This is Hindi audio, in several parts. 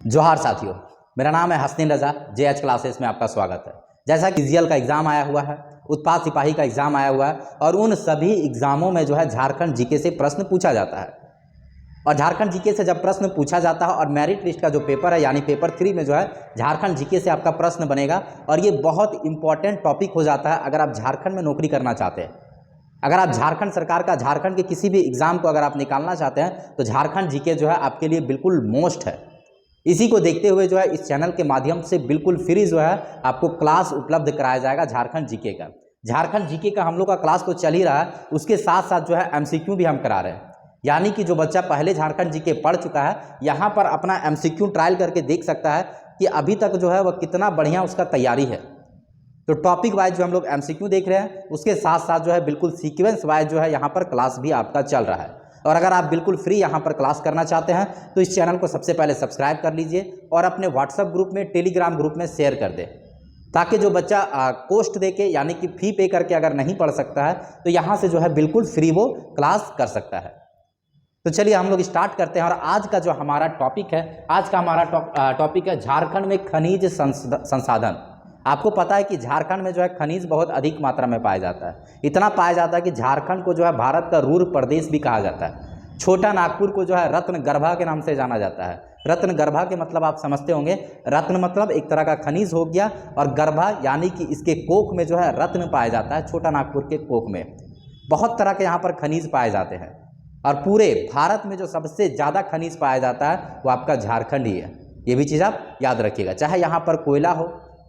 जोहार साथियों, मेरा नाम है हसनीन रज़ा। जेएच क्लासेस में आपका स्वागत है। जैसा कि सीजीएल का एग्ज़ाम आया हुआ है, उत्पाद सिपाही का एग्ज़ाम आया हुआ है और उन सभी एग्ज़ामों में जो है झारखंड जीके से प्रश्न पूछा जाता है। और झारखंड जीके से जब प्रश्न पूछा जाता है और मेरिट लिस्ट का जो पेपर है यानी पेपर 3 में जो है झारखंड जीके से आपका प्रश्न बनेगा और ये बहुत इंपॉर्टेंट टॉपिक हो जाता है अगर आप झारखंड में नौकरी करना चाहते हैं। अगर आप झारखंड सरकार का झारखंड के किसी भी एग्ज़ाम को अगर आप निकालना चाहते हैं तो झारखंड जीके जो है आपके लिए बिल्कुल मोस्ट है। इसी को देखते हुए जो है इस चैनल के माध्यम से बिल्कुल फ्री जो है आपको क्लास उपलब्ध कराया जाएगा झारखंड जीके का। झारखंड जीके का हम लोग का क्लास तो चल ही रहा है, उसके साथ साथ जो है एमसीक्यू भी हम करा रहे हैं। यानी कि जो बच्चा पहले झारखंड जीके पढ़ चुका है यहाँ पर अपना एमसीक्यू ट्रायल करके देख सकता है कि अभी तक जो है वह कितना बढ़िया उसका तैयारी है। तो टॉपिक वाइज जो हम लोग एमसीक्यू देख रहे हैं उसके साथ साथ जो है बिल्कुल सीक्वेंस वाइज जो है यहाँ पर क्लास भी आपका चल रहा है। और अगर आप बिल्कुल फ्री यहाँ पर क्लास करना चाहते हैं तो इस चैनल को सबसे पहले सब्सक्राइब कर लीजिए और अपने व्हाट्सएप ग्रुप में, टेलीग्राम ग्रुप में शेयर कर दें, ताकि जो बच्चा कोस्ट दे के यानी कि फ़ी पे करके अगर नहीं पढ़ सकता है तो यहाँ से जो है बिल्कुल फ्री वो क्लास कर सकता है। तो चलिए हम लोग स्टार्ट करते हैं। और आज का जो हमारा टॉपिक है, आज का हमारा टॉपिक है झारखंड में खनिज संसाधन। आपको पता है कि झारखंड में जो है खनिज बहुत अधिक मात्रा में पाया जाता है। इतना पाया जाता है कि झारखंड को जो है भारत का रूर प्रदेश भी कहा जाता है। छोटा नागपुर को जो है रत्न गर्भा के नाम से जाना जाता है। रत्न गर्भा के मतलब आप समझते होंगे, रत्न मतलब एक तरह का खनिज हो गया और गर्भा यानी कि इसके कोख में जो है रत्न पाया जाता है। छोटा नागपुर के कोख में बहुत तरह के यहाँ पर खनिज पाए जाते हैं और पूरे भारत में जो सबसे ज़्यादा खनिज पाया जाता है वो आपका झारखंड ही है। ये भी चीज़ आप याद रखिएगा। चाहे यहाँ पर कोयला हो,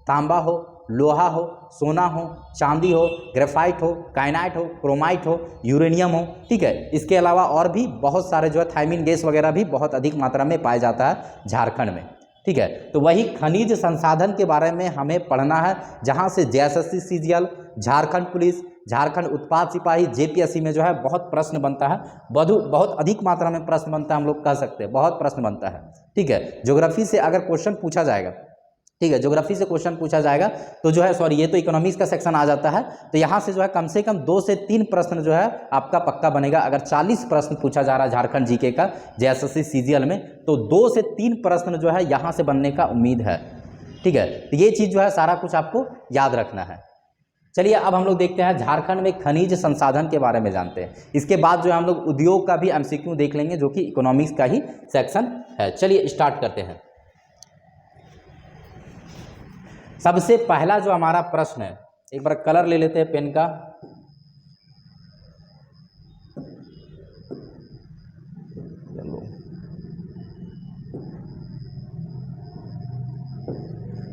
तांबा हो, लोहा हो, सोना हो, चांदी हो, ग्रेफाइट हो, काइनाइट हो, क्रोमाइट हो, यूरेनियम हो, ठीक है। इसके अलावा और भी बहुत सारे जो है थायमिन गैस वगैरह भी बहुत अधिक मात्रा में पाया जाता है झारखंड में, ठीक है। तो वही खनिज संसाधन के बारे में हमें पढ़ना है, जहां से JSSC CGL, Jharkhand police, Jharkhand उत्पाद सिपाही, जेपीएससी में जो है बहुत प्रश्न बनता है। बहुत अधिक मात्रा में प्रश्न बनता है, हम लोग कह सकते हैं बहुत प्रश्न बनता है, ठीक है। ज्योग्राफी से अगर क्वेश्चन पूछा जाएगा, ठीक है, ज्योग्राफी से क्वेश्चन पूछा जाएगा तो जो है ये तो इकोनॉमिक्स का सेक्शन आ जाता है। तो यहाँ से जो है कम से कम 2 से 3 प्रश्न जो है आपका पक्का बनेगा। अगर 40 प्रश्न पूछा जा रहा है झारखंड जीके का जेएसएससी सीजीएल में तो 2 से 3 प्रश्न जो है यहाँ से बनने का उम्मीद है, ठीक है। तो ये चीज़ जो है सारा कुछ आपको याद रखना है। चलिए अब हम लोग देखते हैं झारखंड में खनिज संसाधन के बारे में जानते हैं। इसके बाद जो है हम लोग उद्योग का भी एमसीक्यू देख लेंगे जो कि इकोनॉमिक्स का ही सेक्शन है। चलिए स्टार्ट करते हैं। सबसे पहला जो हमारा प्रश्न है, एक बार कलर ले लेते हैं पेन का।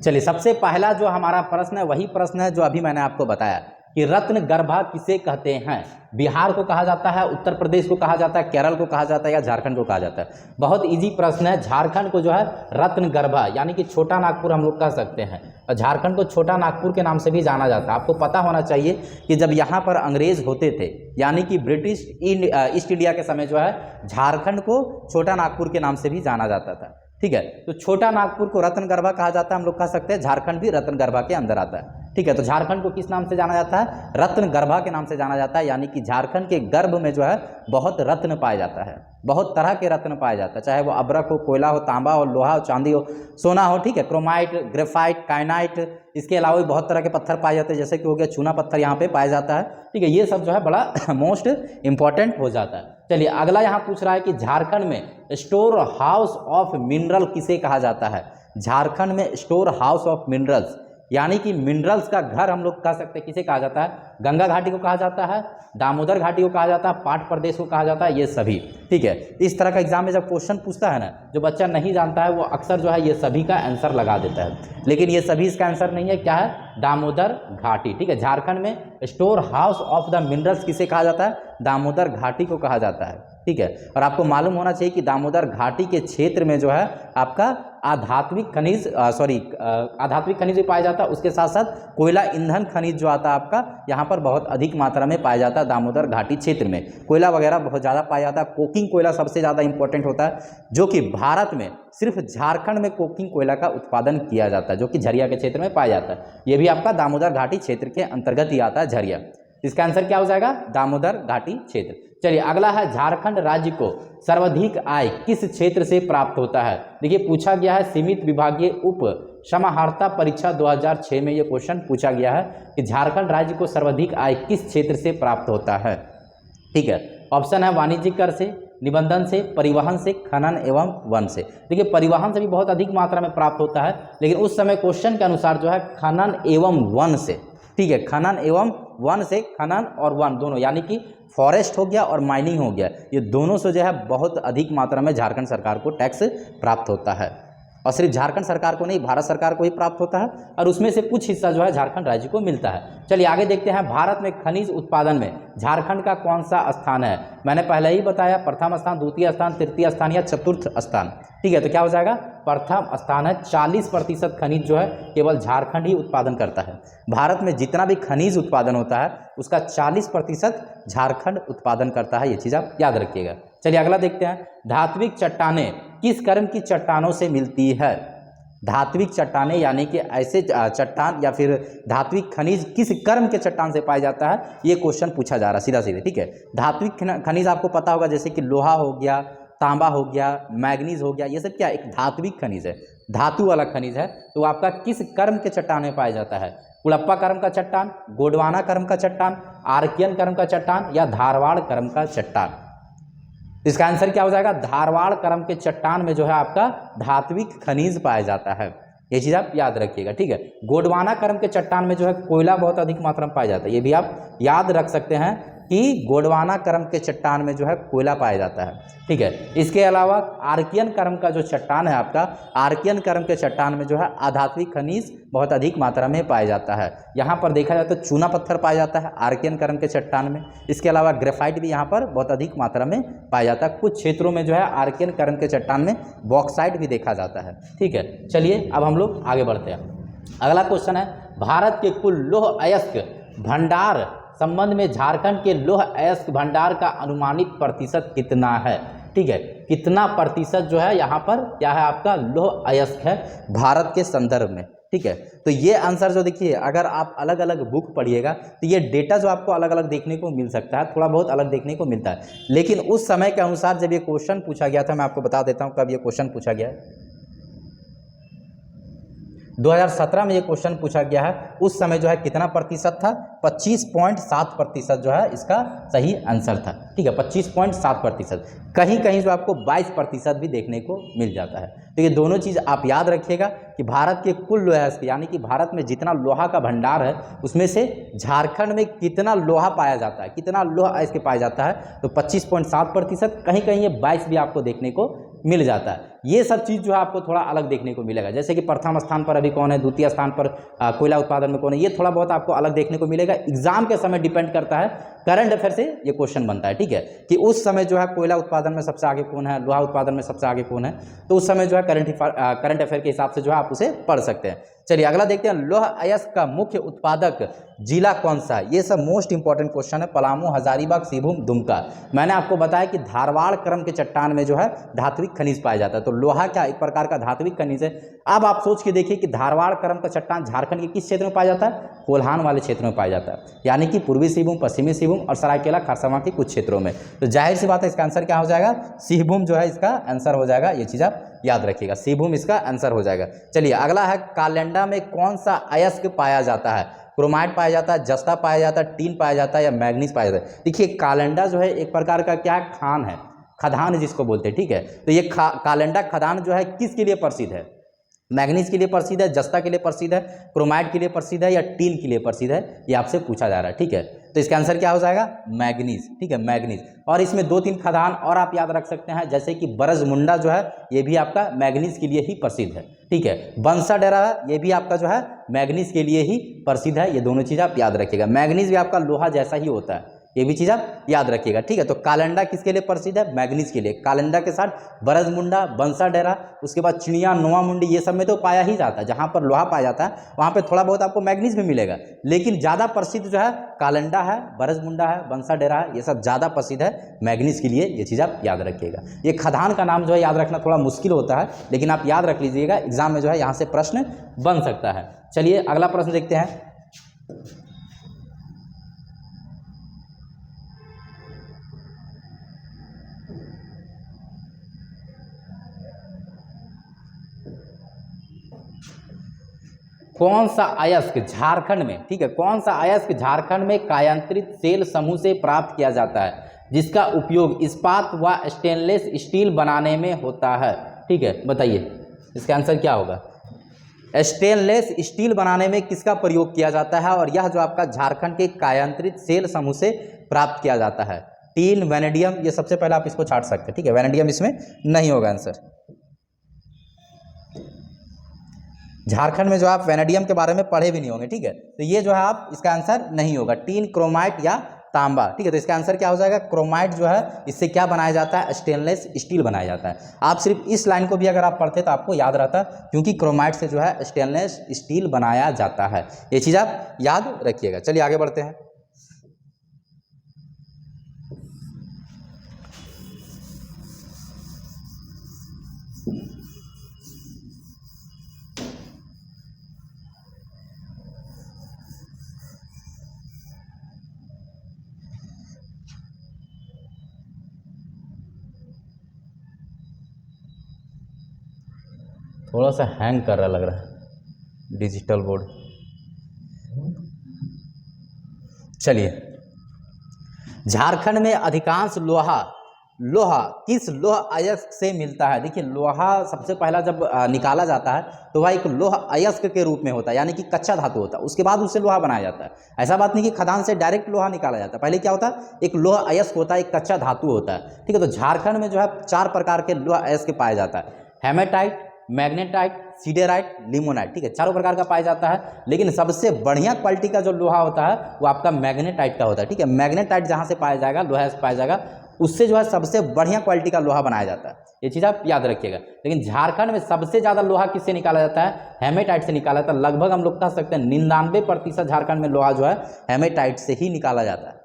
चलिए सबसे पहला जो हमारा प्रश्न है वही प्रश्न है जो अभी मैंने आपको बताया कि रत्न गर्भा किसे कहते हैं। बिहार को कहा जाता है, उत्तर प्रदेश को कहा जाता है, केरल को कहा जाता है या झारखंड को कहा जाता है। बहुत इजी प्रश्न है। झारखंड को जो है रत्न गर्भा यानी कि छोटा नागपुर हम लोग कह सकते हैं और झारखंड को छोटा नागपुर के नाम से भी जाना जाता है। आपको पता होना चाहिए कि जब यहाँ पर अंग्रेज होते थे यानी कि ब्रिटिश ईस्ट इंडिया के समय जो है झारखंड को छोटा नागपुर के नाम से भी जाना जाता था, ठीक है। तो छोटा नागपुर को रत्न गर्भा कहा जाता है, हम लोग कह सकते हैं झारखंड भी रत्न गर्भा के अंदर आता है, ठीक है। तो झारखंड को किस नाम से जाना जाता है? रत्न गर्भा के नाम से जाना जाता है। यानी कि झारखंड के गर्भ में जो है बहुत रत्न पाया जाता है, बहुत तरह के रत्न पाया जाता है, चाहे वो अब्रक हो, कोयला हो, तांबा हो, लोहा हो, चांदी हो, सोना हो, ठीक है, क्रोमाइट, ग्रेफाइट, काइनाइट। इसके अलावा भी बहुत तरह के पत्थर पाए जाते हैं, जैसे कि हो गया चूना पत्थर यहाँ पे पाया जाता है, ठीक है। ये सब जो है बड़ा मोस्ट इंपॉर्टेंट हो जाता है। चलिए अगला यहाँ पूछ रहा है कि झारखंड में स्टोर हाउस ऑफ मिनरल किसे कहा जाता है। झारखंड में स्टोर हाउस ऑफ मिनरल्स यानी कि मिनरल्स का घर हम लोग कह सकते हैं किसे कहा जाता है? गंगा घाटी को कहा जाता है, दामोदर घाटी को कहा जाता है, पाट प्रदेश को कहा जाता है, ये सभी, ठीक है। इस तरह का एग्जाम में जब क्वेश्चन पूछता है ना, जो बच्चा नहीं जानता है वो अक्सर जो है ये सभी का आंसर लगा देता है, लेकिन ये सभी इसका आंसर नहीं है। क्या है? दामोदर घाटी, ठीक है। झारखंड में store house of the minerals किसे कहा जाता है? दामोदर घाटी को कहा जाता है, ठीक है। और आपको मालूम होना चाहिए कि दामोदर घाटी के क्षेत्र में जो है आपका आध्यात्मिक खनिज भी पाया जाता है, उसके साथ साथ कोयला ईंधन खनिज जो आता है आपका यहाँ पर बहुत अधिक मात्रा में पाया जाता है। दामोदर घाटी क्षेत्र में कोयला वगैरह बहुत ज़्यादा पाया जाता है। कोकिंग कोयला सबसे ज़्यादा इंपॉर्टेंट होता है, जो कि भारत में सिर्फ झारखंड में कोकिंग कोयला का उत्पादन किया जाता है, जो कि झरिया के क्षेत्र में पाया जाता है। ये भी आपका दामोदर घाटी क्षेत्र के अंतर्गत ही आता है, झरिया। इसका आंसर क्या हो जाएगा? दामोदर घाटी क्षेत्र। चलिए अगला है, झारखंड राज्य को सर्वाधिक आय किस क्षेत्र से प्राप्त होता है? देखिए पूछा गया है सीमित विभागीय उप समाहर्ता परीक्षा 2006 में ये क्वेश्चन पूछा गया है कि झारखंड राज्य को सर्वाधिक आय किस क्षेत्र से प्राप्त होता है। ठीक है, ऑप्शन है वाणिज्यिक कर से, निबंधन से, परिवहन से, खनन एवं वन से। देखिए परिवहन से भी बहुत अधिक मात्रा में प्राप्त होता है, लेकिन उस समय क्वेश्चन के अनुसार जो है खनन एवं वन से। ठीक है, खनन एवं वन से, खनन और वन दोनों, यानी कि फॉरेस्ट हो गया और माइनिंग हो गया, ये दोनों से जो है बहुत अधिक मात्रा में झारखंड सरकार को टैक्स प्राप्त होता है। और सिर्फ झारखंड सरकार को नहीं, भारत सरकार को ही प्राप्त होता है, और उसमें से कुछ हिस्सा जो है झारखंड राज्य को मिलता है। चलिए आगे देखते हैं, भारत में खनिज उत्पादन में झारखंड का कौन सा स्थान है? मैंने पहले ही बताया, प्रथम स्थान, द्वितीय स्थान, तृतीय स्थान या चतुर्थ स्थान। ठीक है, तो क्या हो जाएगा? प्रथम स्थान है। 40% खनिज जो है केवल झारखंड ही उत्पादन करता है। भारत में जितना भी खनिज उत्पादन होता है उसका 40% झारखंड उत्पादन करता है, ये चीज़ आप याद रखिएगा। चलिए अगला देखते हैं, धात्विक चट्टानें किस कर्म की चट्टानों से मिलती है? धात्विक चट्टानें यानी कि ऐसे चट्टान या फिर धात्विक खनिज किस कर्म के चट्टान से पाया जाता है, ये क्वेश्चन पूछा जा रहा है सीधा सीधे। ठीक है, धात्विक खनिज आपको पता होगा, जैसे कि लोहा हो गया, तांबा हो गया, मैग्नीज हो गया, ये सब क्या एक धात्विक खनिज है, धातु वाला खनिज है। तो आपका किस कर्म के चट्टान में पाया जाता है? कुड़प्पा कर्म का चट्टान, गोंडवाना कर्म का चट्टान, आर्कियन कर्म का चट्टान या धारवाड़ कर्म का चट्टान? इसका आंसर क्या हो जाएगा? धारवाड़ कर्म के चट्टान में जो है आपका धात्विक खनिज पाया जाता है, ये चीज़ आप याद रखिएगा। ठीक है, गोंडवाना कर्म के चट्टान में जो है कोयला बहुत अधिक मात्रा में पाया जाता है, ये भी आप याद रख सकते हैं कि गोंडवाना कर्म के चट्टान में जो है कोयला पाया जाता है। ठीक है, इसके अलावा आर्कियन कर्म का जो चट्टान है आपका, आर्कियन कर्म के चट्टान में जो है अधात्विक खनिज बहुत अधिक मात्रा में पाया जाता है। यहाँ पर देखा जाए तो चूना पत्थर पाया जाता है आर्कियन कर्म के चट्टान में। इसके अलावा ग्रेफाइट भी यहाँ पर बहुत अधिक मात्रा में पाया जाता है। कुछ क्षेत्रों में जो है आर्कियन कर्म के चट्टान में बॉक्साइट भी देखा जाता है। ठीक है, चलिए अब हम लोग आगे बढ़ते हैं। अगला क्वेश्चन है, भारत के कुल लौह अयस्क भंडार संबंध में झारखंड के लौह अयस्क भंडार का अनुमानित प्रतिशत कितना है? ठीक है, कितना प्रतिशत जो है यहाँ पर क्या है आपका लौह अयस्क है भारत के संदर्भ में। ठीक है, तो ये आंसर जो देखिए, अगर आप अलग अलग बुक पढ़िएगा तो ये डेटा जो आपको अलग अलग देखने को मिल सकता है, थोड़ा बहुत अलग देखने को मिलता है, लेकिन उस समय के अनुसार जब ये क्वेश्चन पूछा गया था, मैं आपको बता देता हूँ कब ये क्वेश्चन पूछा गया है। 2017 में ये क्वेश्चन पूछा गया है। उस समय जो है कितना प्रतिशत था? 25.7% जो है इसका सही आंसर था। ठीक है, 25.7%। कहीं कहीं जो आपको 22% भी देखने को मिल जाता है। तो ये दोनों चीज़ आप याद रखिएगा कि भारत के कुल लोहा यानी कि भारत में जितना लोहा का भंडार है उसमें से झारखंड में कितना लोहा पाया जाता है, कितना लोहा अयस्क पाया जाता है, तो 25.7%। कहीं कहीं ये 22 भी आपको देखने को मिल जाता है। ये सब चीज़ जो है आपको थोड़ा अलग देखने को मिलेगा, जैसे कि प्रथम स्थान पर अभी कौन है, द्वितीय स्थान पर कोयला उत्पादन में कौन है, ये थोड़ा बहुत आपको अलग देखने को मिलेगा। एग्जाम के समय डिपेंड करता है, करंट अफेयर से ये क्वेश्चन बनता है। ठीक है, कि उस समय जो है कोयला उत्पादन में सबसे आगे कौन है, लोहा उत्पादन में सबसे आगे कौन है, तो उस समय जो है करंट अफेयर के हिसाब से जो है आप उसे पढ़ सकते हैं। चलिए अगला देखते हैं, लौह अयस्क का मुख्य उत्पादक जिला कौन सा है? ये सब मोस्ट इंपॉर्टेंट क्वेश्चन है। पलामू, हजारीबाग, सिंहभूम, दुमका। मैंने आपको बताया कि धारवाड़ क्रम के चट्टान में जो है धात्विक खनिज पाया जाता है, तो लोहा क्या एक प्रकार का धात्विक खनिज है। अब आप सोच के देखिए कि धारवाड़ क्रम का चट्टान झारखंड के किस क्षेत्र में पाया जाता है? कोल्हान वाले क्षेत्र में पाया जाता है, यानी कि पूर्वी सिंहभूम, पश्चिमी सिंहभूम और सरायकेला खरसावां के कुछ क्षेत्रों में। तो जाहिर सी बात है इसका आंसर क्या हो जाएगा? सिंहभूम जो है इसका आंसर हो जाएगा, ये चीज़ आप याद रखिएगा, सिंहभूम इसका आंसर हो जाएगा। चलिए अगला है, कालेंडा में कौन सा अयस्क पाया जाता है? क्रोमाइट पाया जाता है, जस्ता पाया जाता है, टीन पाया जाता है या मैग्नीज पाया जाता है? देखिए कालेंडा जो है एक प्रकार का क्या खान है, खदान जिसको बोलते हैं। ठीक है, तो ये कालेंडा खदान जो है किसके लिए प्रसिद्ध है? मैग्नीज के लिए प्रसिद्ध है, जस्ता के लिए प्रसिद्ध है, क्रोमाइट के लिए प्रसिद्ध है या टीन के लिए प्रसिद्ध है, ये आपसे पूछा जा रहा है। ठीक है, तो इसका आंसर क्या हो जाएगा? मैग्नीज। ठीक है, मैग्नीज। और इसमें 2-3 खदान और आप याद रख सकते हैं, जैसे कि बरजमुंडा जो है ये भी आपका मैग्नीज के लिए ही प्रसिद्ध है। ठीक है, बंसा डेरा ये भी आपका जो है मैग्नीज के लिए ही प्रसिद्ध है। ये दोनों चीज़ आप याद रखिएगा। मैग्नीज भी आपका लोहा जैसा ही होता है, ये भी चीज़ आप याद रखिएगा। ठीक है, तो कालेंडा किसके लिए प्रसिद्ध है? मैग्नीज के लिए। कालेंडा के साथ बरजमुंडा, बंसा डेरा, उसके बाद चिड़िया, नोआ मुंडी, ये सब में तो पाया ही जाता है। जहाँ पर लोहा पाया जाता है वहाँ पे थोड़ा बहुत आपको मैग्नीज भी मिलेगा, लेकिन ज़्यादा प्रसिद्ध जो है कालेंडा है, बरजमुंडा है, बंसा डेरा है, ये सब ज़्यादा प्रसिद्ध है मैग्नीज के लिए। ये चीज़ आप याद रखिएगा। ये खदान का नाम जो है याद रखना थोड़ा मुश्किल होता है, लेकिन आप याद रख लीजिएगा, एग्जाम में जो है यहाँ से प्रश्न बन सकता है। चलिए अगला प्रश्न देखते हैं। कौन सा अयस्क झारखंड में, ठीक है, कौन सा अयस्क झारखंड में कायांतरित सेल समूह से प्राप्त किया जाता है जिसका उपयोग इस्पात व स्टेनलेस स्टील बनाने में होता है? ठीक है, बताइए इसका आंसर क्या होगा? स्टेनलेस स्टील बनाने में किसका प्रयोग किया जाता है और यह जो आपका झारखंड के कायांतरित सेल समूह से प्राप्त किया जाता है? टीन, वैनेडियम, ये सबसे पहले आप इसको छांट सकते हैं, ठीक है, वैनेडियम इसमें नहीं होगा आंसर। झारखंड में जो आप वैनेडियम के बारे में पढ़े भी नहीं होंगे, ठीक है, तो ये जो है आप इसका आंसर नहीं होगा। टीन, क्रोमाइट या तांबा, ठीक है, तो इसका आंसर क्या हो जाएगा? क्रोमाइट जो है इससे क्या बनाया जाता है? स्टेनलेस स्टील बनाया जाता है। आप सिर्फ इस लाइन को भी अगर आप पढ़ते तो आपको याद रहता, क्योंकि क्रोमाइट से जो है स्टेनलेस स्टील बनाया जाता है। ये चीज़ आप याद रखिएगा। चलिए आगे बढ़ते हैं। थोड़ा सा हैंग कर रहा लग रहा है डिजिटल बोर्ड। चलिए, झारखंड में अधिकांश लोहा किस लोह अयस्क से मिलता है? देखिए, लोहा सबसे पहला जब निकाला जाता है तो वह एक लोह अयस्क के रूप में होता है, यानी कि कच्चा धातु होता है, उसके बाद उससे लोहा बनाया जाता है। ऐसा बात नहीं कि खदान से डायरेक्ट लोहा निकाला जाता है, पहले क्या होता है? एक लोह अयस्क होता है, एक कच्चा धातु होता है, ठीक है। तो झारखंड में जो है 4 प्रकार के लोह अयस्क पाया जाता है: हेमेटाइट, मैग्नेटाइट, सीडेराइट, लिमोनाइट, ठीक है, चारों प्रकार का पाया जाता है। लेकिन सबसे बढ़िया क्वालिटी का जो लोहा होता है वो आपका मैग्नेटाइट का होता है, ठीक है। मैग्नेटाइट जहाँ से पाया जाएगा, लोहा से पाया जाएगा, उससे जो है सबसे बढ़िया क्वालिटी का लोहा बनाया जाता है। ये चीज़ आप याद रखिएगा। लेकिन झारखंड में सबसे ज़्यादा लोहा किससे निकाला जाता है? हेमेटाइट से निकाला जाता है। लगभग हम लोग कह सकते हैं 99% झारखंड में लोहा जो है हेमेटाइट से ही निकाला जाता है।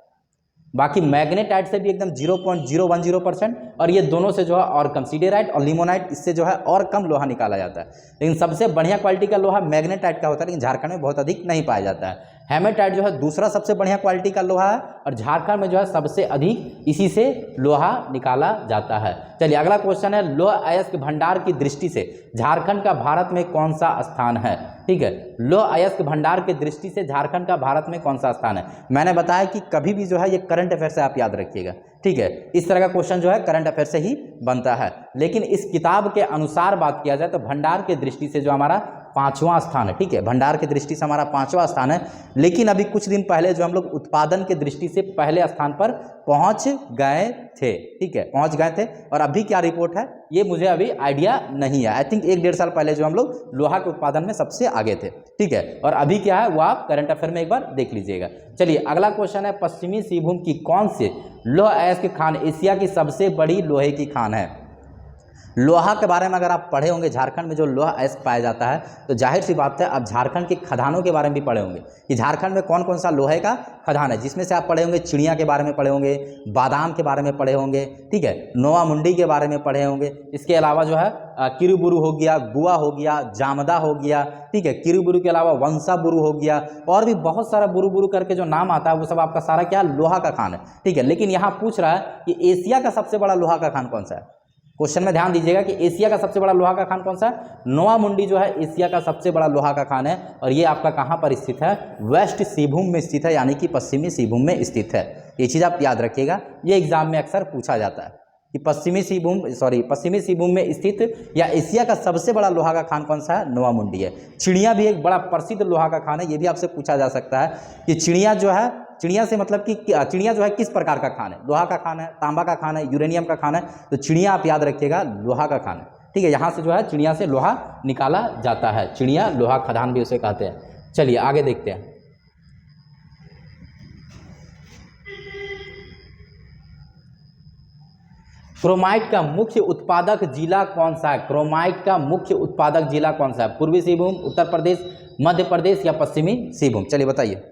बाकी मैग्नेटाइट से भी एकदम 0.010%, और ये दोनों से जो है और कम, सीडेराइट और लिमोनाइट, इससे जो है और कम लोहा निकाला जाता है। लेकिन सबसे बढ़िया क्वालिटी का लोहा मैग्नेटाइट का होता है, लेकिन झारखंड में बहुत अधिक नहीं पाया जाता है। हेमेटाइट जो है दूसरा सबसे बढ़िया क्वालिटी का लोहा है, और झारखंड में जो है सबसे अधिक इसी से लोहा निकाला जाता है। चलिए अगला क्वेश्चन है, लोह अयस्क भंडार की दृष्टि से झारखंड का भारत में कौन सा स्थान है? ठीक है, लोह अयस्क भंडार की दृष्टि से झारखंड का भारत में कौन सा स्थान है? मैंने बताया कि कभी भी जो है ये करंट अफेयर से आप याद रखिएगा, ठीक है। इस तरह का क्वेश्चन जो है करंट अफेयर से ही बनता है। लेकिन इस किताब के अनुसार बात किया जाए तो भंडार की दृष्टि से जो हमारा 5वां स्थान है, ठीक है, भंडार की दृष्टि से हमारा 5वां स्थान है। लेकिन अभी कुछ दिन पहले जो हम लोग उत्पादन की दृष्टि से पहले स्थान पर पहुंच गए थे, ठीक है, पहुंच गए थे। और अभी क्या रिपोर्ट है ये मुझे अभी आइडिया नहीं है। आई थिंक 1-1.5 साल पहले जो हम लोग लोहा के उत्पादन में सबसे आगे थे, ठीक है। और अभी क्या है वो आप करंट अफेयर में एक बार देख लीजिएगा। चलिए अगला क्वेश्चन है, पश्चिमी सिंहभूम की कौन से लोह अयस्क खान एशिया की सबसे बड़ी लोहे की खान है? लोहा के बारे में अगर आप पढ़े होंगे, झारखंड में जो लोहा अयस्क पाया जाता है, तो जाहिर सी बात है आप झारखंड के खदानों के बारे में भी पढ़े होंगे कि झारखंड में कौन कौन सा लोहे का खदान है, जिसमें से आप पढ़े होंगे चिड़िया के बारे में पढ़े होंगे, बादाम के बारे में पढ़े होंगे, ठीक है, नोवा मुंडी के बारे में पढ़े होंगे। इसके अलावा जो है किरुबुरु हो गया, गुआ हो गया, जामदा हो गया, ठीक है, किरुबुरु के अलावा वंशाबुरु हो गया, और भी बहुत सारा बुरु बुरु करके जो नाम आता है वो सब आपका सारा क्या लोहा का खान है, ठीक है। लेकिन यहाँ पूछ रहा है कि एशिया का सबसे बड़ा लोहा का खान कौन सा है? क्वेश्चन में ध्यान दीजिएगा कि एशिया का सबसे बड़ा लोहा का खान कौन सा है? नोवा मुंडी जो है एशिया का सबसे बड़ा लोहा का खान है, और ये आपका कहाँ पर स्थित है? वेस्ट सिंहभूम में स्थित है, यानी कि पश्चिमी सिंहभूम में स्थित है। ये चीज़ आप याद रखिएगा, ये एग्जाम में अक्सर पूछा जाता है कि पश्चिमी सिंहभूम में स्थित या एशिया का सबसे बड़ा लोहा का खान कौन सा है? नोवा मुंडी है। चिड़िया भी एक बड़ा प्रसिद्ध लोहा का खान है, ये भी आपसे पूछा जा सकता है कि चिड़िया जो है, चिड़िया से मतलब कि चिड़िया जो है किस प्रकार का खान है? लोहा का खान है, तांबा का खान है, यूरेनियम का खान है? तो चिड़िया आप याद रखिएगा लोहा का खान है, ठीक है। यहाँ से जो है चिड़िया से लोहा निकाला जाता है, चिड़िया लोहा खदान भी उसे कहते हैं। चलिए आगे देखते हैं। क्रोमाइट का मुख्य उत्पादक जिला कौन सा है? क्रोमाइट का मुख्य उत्पादक जिला कौन सा है? पूर्वी सिंहभूम, उत्तर प्रदेश, मध्य प्रदेश या पश्चिमी सिंहभूम? चलिए बताइए।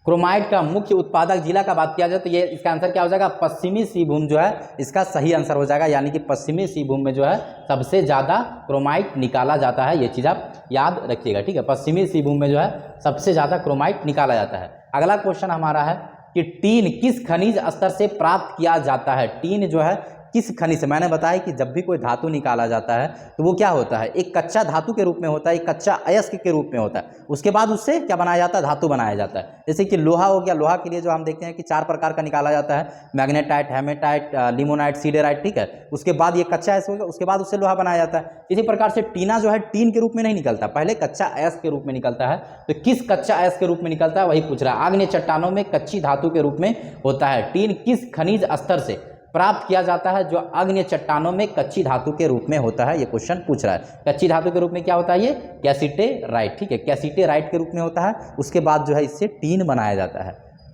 क्रोमाइट का मुख्य उत्पादक जिला का बात किया जाए तो ये इसका आंसर क्या हो जाएगा, पश्चिमी सिंहभूम जो है इसका सही आंसर हो जाएगा, यानी कि पश्चिमी सिंहभूम में जो है सबसे ज़्यादा क्रोमाइट निकाला जाता है, ये चीज़ आप याद रखिएगा, ठीक है। पश्चिमी सिंहभूम में जो है सबसे ज़्यादा क्रोमाइट निकाला जाता है। अगला क्वेश्चन हमारा है कि टीन किस खनिज स्तर से प्राप्त किया जाता है। टीन जो है किस खनिज से, मैंने बताया कि जब भी कोई धातु निकाला जाता है तो वो क्या होता है, एक कच्चा धातु के रूप में होता है, एक कच्चा अयस्क के रूप में होता है, उसके बाद उससे क्या बनाया जाता है, धातु बनाया जाता है। जैसे कि लोहा हो गया, लोहा के लिए जो हम देखते हैं कि 4 प्रकार का निकाला जाता है, मैग्नेटाइट, हेमेटाइट, लिमोनाइट, सीडेराइट, ठीक है। उसके बाद ये कच्चा अयस्क हो गया, उसके बाद उससे लोहा बनाया जाता है। इसी प्रकार से टीना जो है टीन के रूप में नहीं निकलता, पहले कच्चा अयस्क के रूप में निकलता है। तो किस कच्चा अयस्क के रूप में निकलता है वही पूछ रहा है। आग्नेय चट्टानों में कच्ची धातु के रूप में होता है। टीन किस खनिज स्तर से प्राप्त किया जाता है, जो आग्नेय चट्टानों में कच्ची धातु के रूप में होता है, ये क्वेश्चन पूछ रहा है। कच्ची धातु के रूप में क्या होता है, ये कैसीटेराइट, ठीक है, कैसीटेराइट के रूप में होता है। उसके बाद जो है इससे टीन बनाया जाता है,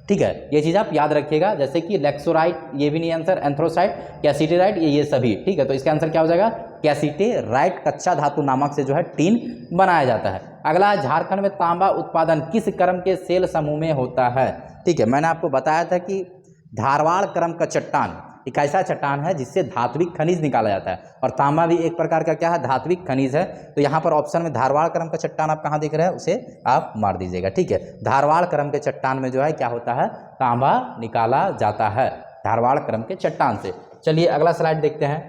ठीक है। ये चीज़ आप याद रखिएगा, जैसे कि लेक्सोराइट, ये भी नहीं आंसर, एंथ्रोसाइट, कैसीटेराइट, ये सभी, ठीक है। तो इसका आंसर क्या हो जाएगा, कैसीटेराइट कच्चा धातु नामक से जो है टीन बनाया जाता है। अगला है झारखंड में तांबा उत्पादन किस क्रम के सेल समूह में होता है, ठीक है। मैंने आपको बताया था कि धारवाड़ क्रम का चट्टान एक ऐसा चट्टान है जिससे धात्विक खनिज निकाला जाता है, और तांबा भी एक प्रकार का क्या है, धात्विक खनिज है। तो यहाँ पर ऑप्शन में धारवाड़ क्रम का चट्टान आप कहाँ देख रहे हैं, उसे आप मार दीजिएगा, ठीक है। धारवाड़ क्रम के चट्टान में जो है क्या होता है, तांबा निकाला जाता है धारवाड़ क्रम के चट्टान से। चलिए अगला स्लाइड देखते हैं।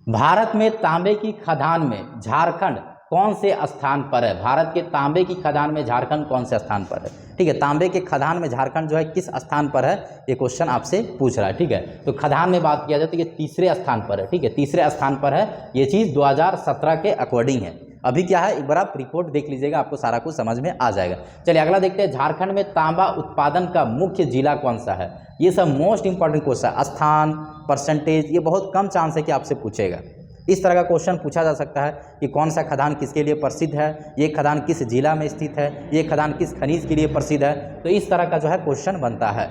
भारत में तांबे की खदान में झारखंड कौन से स्थान पर है। भारत के तांबे की खदान में झारखंड कौन से स्थान पर है, ठीक है। तांबे के खदान में झारखंड जो है किस स्थान पर है, ये क्वेश्चन आपसे पूछ रहा है, ठीक है। तो खदान में बात किया जाए तो ये तीसरे स्थान पर है, ठीक है, तीसरे स्थान पर है। ये चीज़ 2017 के अकॉर्डिंग है। अभी क्या है, एक बार आप रिपोर्ट देख लीजिएगा, आपको सारा कुछ समझ में आ जाएगा। चलिए अगला देखते हैं। झारखंड में तांबा उत्पादन का मुख्य जिला कौन सा है। ये सब मोस्ट इंपॉर्टेंट क्वेश्चन है, स्थान, परसेंटेज, ये बहुत कम चांस है कि आपसे पूछेगा। इस तरह का क्वेश्चन पूछा जा सकता है कि कौन सा खदान किसके लिए प्रसिद्ध है, ये खदान किस जिला में स्थित है, ये खदान किस खनिज के लिए प्रसिद्ध है। तो इस तरह का जो है क्वेश्चन बनता है,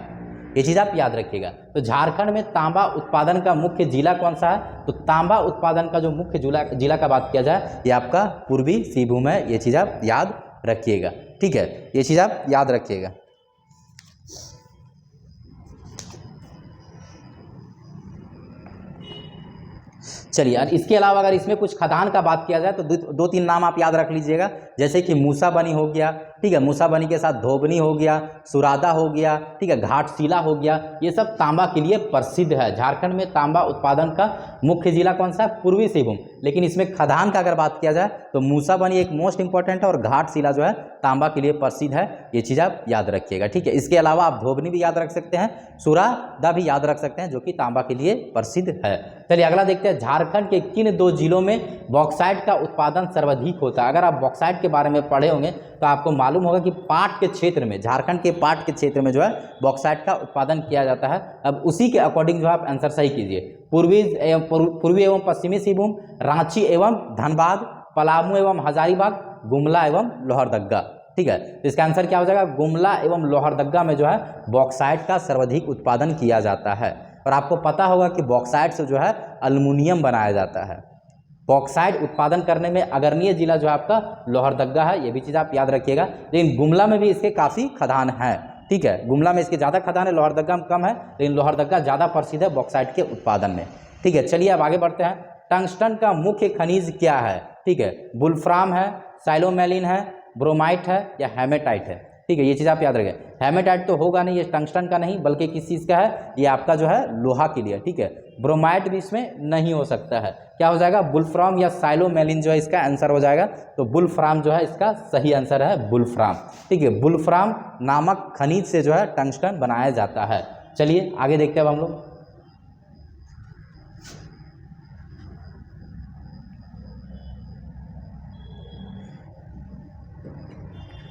ये चीज़ आप याद रखिएगा। तो झारखंड में तांबा उत्पादन का मुख्य जिला कौन सा है, तो तांबा उत्पादन का जो मुख्य जिला का बात किया जाए, ये आपका पूर्वी सिंहभूम है, ये चीज़ आप याद रखिएगा, ठीक है, ये चीज़ आप याद रखिएगा। चलिए, और इसके अलावा अगर इसमें कुछ खदान का बात किया जाए तो 2-3 नाम आप याद रख लीजिएगा, जैसे कि मूसाबनी हो गया, ठीक है, मूसाबनी के साथ धोबनी हो गया, सुरादा हो गया, ठीक है, घाटशिला हो गया, ये सब तांबा के लिए प्रसिद्ध है। झारखंड में तांबा उत्पादन का मुख्य जिला कौन सा है, पूर्वी सिंहभूम। लेकिन इसमें खदान का अगर बात किया जाए तो मूसाबनी एक मोस्ट इंपॉर्टेंट है, और घाटशिला जो है तांबा के लिए प्रसिद्ध है, ये चीज़ आप याद रखिएगा, ठीक है। इसके अलावा आप धोबनी भी याद रख सकते हैं, सुरादा भी याद रख सकते हैं, जो कि तांबा के लिए प्रसिद्ध है। चलिए अगला देखते हैं। झारखंड के किन 2 जिलों में बॉक्साइट का उत्पादन सर्वाधिक होता है। अगर आप बॉक्साइट के बारे में पढ़े होंगे तो आपको मालूम होगा कि पाट के क्षेत्र में, झारखंड के पाट के क्षेत्र में जो है बॉक्साइट का उत्पादन किया जाता है। अब उसी के अकॉर्डिंग जो आप आंसर सही कीजिए। पूर्वी एवं पश्चिमी सिंहभूम, रांची एवं धनबाद, पलामू एवं हजारीबाग, गुमला एवं लोहरदगा, ठीक है। तो इसका आंसर क्या हो जाएगा, गुमला एवं लोहरदगा में जो है बॉक्साइट का सर्वाधिक उत्पादन किया जाता है। और आपको पता होगा कि बॉक्साइट से जो है एल्युमिनियम बनाया जाता है। बॉक्साइट उत्पादन करने में अग्रणीय जिला जो है आपका लोहरदगा है, ये भी चीज़ आप याद रखिएगा। लेकिन गुमला में भी इसके काफ़ी खदान हैं, ठीक है, गुमला में इसके ज़्यादा खदान है, लोहरदगा में कम है, लेकिन लोहरदगा ज़्यादा प्रसिद्ध है बॉक्साइट के उत्पादन में, ठीक है। चलिए अब आगे बढ़ते हैं। टंगस्टन का मुख्य खनिज क्या है, ठीक है, वुल्फ्राम है, साइलोमेलिन है, ब्रोमाइट है, या हेमेटाइट है, ठीक है। ये चीज़ आप याद रखें। हेमेटाइट तो होगा नहीं, ये टंगस्टन का नहीं, बल्कि किस चीज़ का है, ये आपका जो है लोहा के लिए, ठीक है। ब्रोमाइट भी इसमें नहीं हो सकता है, क्या हो जाएगा, वुल्फ्राम या साइलोमेलिन जो है इसका आंसर हो जाएगा। तो वुल्फ्राम जो है इसका सही आंसर है, वुल्फ्राम, ठीक है। वुल्फ्राम नामक खनिज से जो है टंगस्टन बनाया जाता है। चलिए आगे देखते हैं अब हम लोग।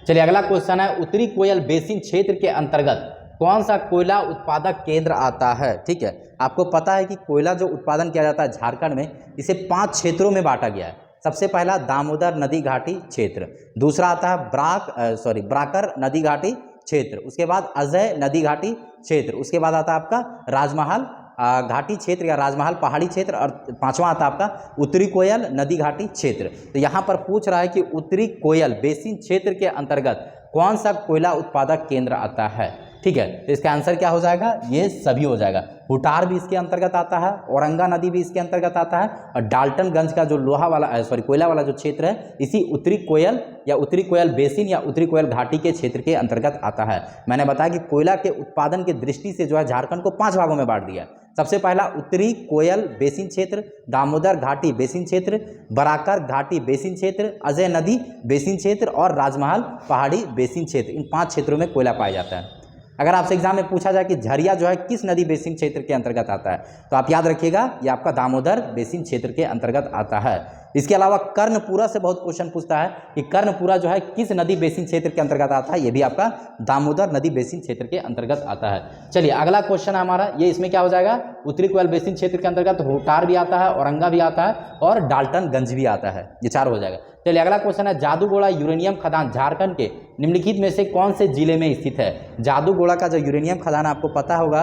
चलिए अगला क्वेश्चन है। उत्तरी कोयल बेसिन क्षेत्र के अंतर्गत कौन सा कोयला उत्पादक केंद्र आता है, ठीक है। आपको पता है कि कोयला जो उत्पादन किया जाता है झारखंड में, इसे 5 क्षेत्रों में बांटा गया है। सबसे पहला दामोदर नदी घाटी क्षेत्र, दूसरा आता है ब्राकर नदी घाटी क्षेत्र, उसके बाद अजय नदी घाटी क्षेत्र, उसके बाद आता है आपका राजमहल घाटी क्षेत्र या राजमहल पहाड़ी क्षेत्र, और 5वां आता है आपका उत्तरी कोयल नदी घाटी क्षेत्र। तो यहाँ पर पूछ रहा है कि उत्तरी कोयल बेसिन क्षेत्र के अंतर्गत कौन सा कोयला उत्पादक केंद्र आता है? ठीक है, तो इसका आंसर क्या हो जाएगा? ये सभी हो जाएगा। हुटार भी इसके अंतर्गत आता है, औरंगा नदी भी इसके अंतर्गत आता है, और डाल्टनगंज का जो लोहा वाला कोयला वाला जो क्षेत्र है, इसी उत्तरी कोयल या उत्तरी कोयल बेसिन या उत्तरी कोयल घाटी के क्षेत्र के अंतर्गत आता है। मैंने बताया कि कोयला के उत्पादन की दृष्टि से जो है झारखंड को 5 भागों में बांट दिया। सबसे पहला उत्तरी कोयल बेसिन क्षेत्र, दामोदर घाटी बेसिन क्षेत्र, बराकर घाटी बेसिन क्षेत्र, अजय नदी बेसिन क्षेत्र और राजमहल पहाड़ी बेसिन क्षेत्र। इन 5 क्षेत्रों में कोयला पाया जाता है। अगर आपसे एग्जाम में पूछा जाए कि झरिया जो है किस नदी बेसिन क्षेत्र के अंतर्गत आता है, तो आप याद रखिएगा ये आपका दामोदर बेसिन क्षेत्र के अंतर्गत आता है। इसके अलावा कर्णपुरा से बहुत क्वेश्चन पूछता है कि कर्णपुरा जो है किस नदी बेसिन क्षेत्र के अंतर्गत आता है, ये भी आपका दामोदर नदी बेसिन क्षेत्र के अंतर्गत आता है। चलिए अगला क्वेश्चन है हमारा, ये इसमें क्या हो जाएगा? उत्तरी कोयल बेसिन क्षेत्र के अंतर्गत होटार भी आता है, औरंगा भी आता है और डाल्टनगंज भी आता है। ये 4 हो जाएगा। चलिए अगला क्वेश्चन है, जादूगोड़ा यूरेनियम खदान झारखंड के निम्नलिखित में से कौन से जिले में स्थित है? जादूगोड़ा का जो यूरेनियम खदान आपको पता होगा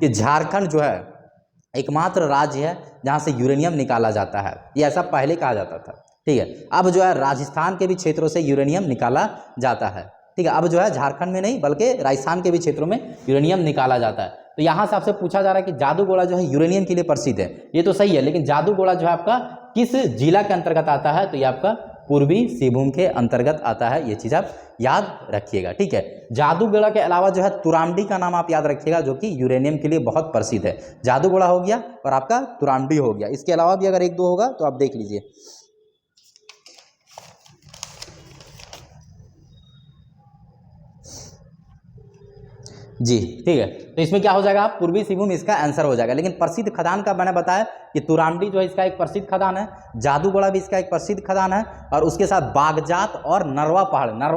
कि झारखंड जो है एकमात्र राज्य है जहाँ से यूरेनियम निकाला जाता है। ये ऐसा पहले कहा जाता था, ठीक है। अब जो है राजस्थान के भी क्षेत्रों से यूरेनियम निकाला जाता है, ठीक है। अब जो है झारखंड में नहीं बल्कि राजस्थान के भी क्षेत्रों में यूरेनियम निकाला जाता है। तो यहाँ से आपसे पूछा जा रहा है कि जादूगोड़ा जो है यूरेनियम के लिए प्रसिद्ध है, ये तो सही है, लेकिन जादूगोड़ा जो है आपका किस जिला के अंतर्गत आता है? तो ये आपका पूर्वी सिंहभूम के अंतर्गत आता है। ये चीज़ आप याद रखिएगा, ठीक है। जादूगोड़ा के अलावा जो है तुरामडी का नाम आप याद रखिएगा, जो कि यूरेनियम के लिए बहुत प्रसिद्ध है। जादूगोड़ा हो गया और आपका तुरामडी हो गया। इसके अलावा भी अगर 1-2 होगा तो आप देख लीजिए। जी ठीक है, तो इसमें क्या हो जाएगा? पूर्वी सिंहभूम इसका आंसर हो जाएगा। लेकिन प्रसिद्ध खदान का मैंने बताया कि तुरामडी जो है इसका एक प्रसिद्ध खदान है, जादूगोड़ा भी इसका एक प्रसिद्ध खदान है, और उसके साथ बागजात और नरवा